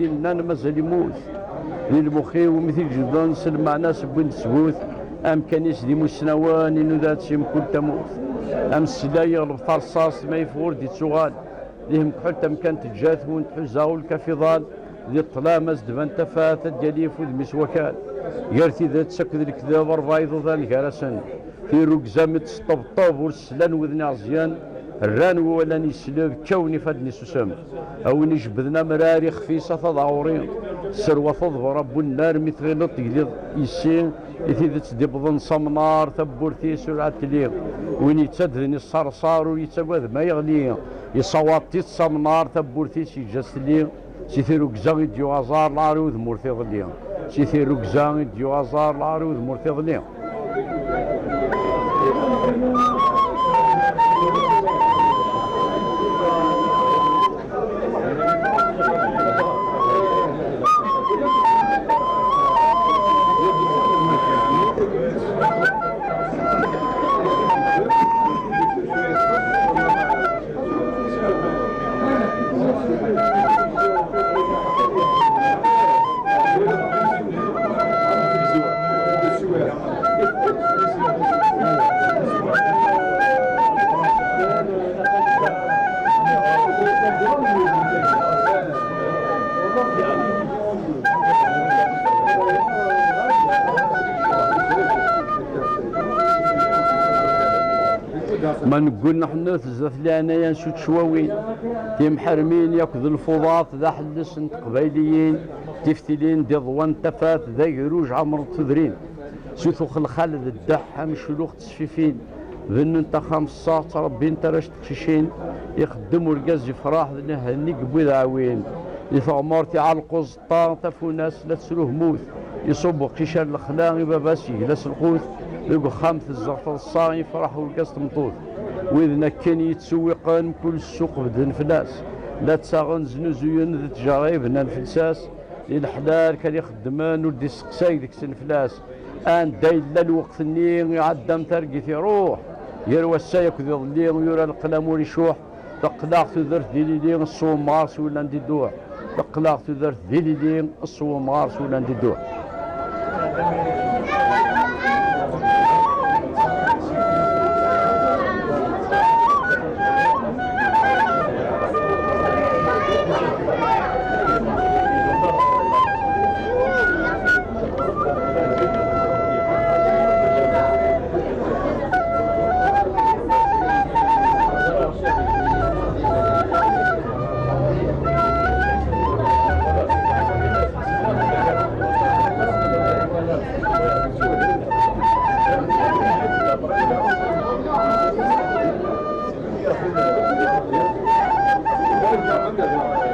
لنا مازال يموت للمخي ومثل جدون سلمع ناس بوين تسبوت ام كانيس دي مسنوان انو ذات شي مكل تموت ام السلايا غلب رصاص ما يفور دي تسوغال ليهم كحول تم كانت تجاثون تحزاو الكافيضان دي الطلامس دبان تفات ديالي فود مسوكال يرتي ذات سكذ الكذاب الرفايض ذا الكرسن في ركزامت سطبطاب والسلان وذني عزيان الران ولا نسلب كوني فادني سوسام او نجبدنا مراري خفيصه تضعورين سروه تضبر رب النار مثل لطيق يسين اذا تدبضن صمنار تبورتي سرعه لي وين يتدني الصرصار ويتقاد ما يغلي يصواتي الصمنار تبورتي شي جاست لي سيثيرو كزاغي ديو ازار لارود مورتي ظليا سيثيرو كزاغي ديو ازار لارود مورتي ظليا ما نقول نحن تزات لانايا نشوت شواوين تيم حرمين ياكل الفضاط ذا حلس انت قبايليين تفتلين دي ضوان تفات ذا يروج عمر تذرين سوثو خالد الدحام شلوخ تسفيفين ذن انت خمسة ربي انت راش تخشين يخدموا القاز يفراح ذن هنيك بوذ عوين يثغمرتي على القزطان تفو ناس لا تسلوه موت يصبوا قشار الخلاق باباس يجلس القوت يقول خامث الزغط الصاغي يفرحوا القاز تمطوط وإذا كان يتسوقن كل السوق بدن فلاس لا تساغن زنوزيون ذي تجاري بنا الفلساس الحلال كان يخدمان ودي السقساي ديك الفلاس ان دايلا الوقت النين يعدم ترقيت يروح يروى السايك ذي ظليل ويرى القلم وريشوح تقلاق تذرت ديليلين الصوم مارس ولا ندي الدوع تقلاق تذرت ديليلين الصوم مارس ولا ندي الدوع Yeah.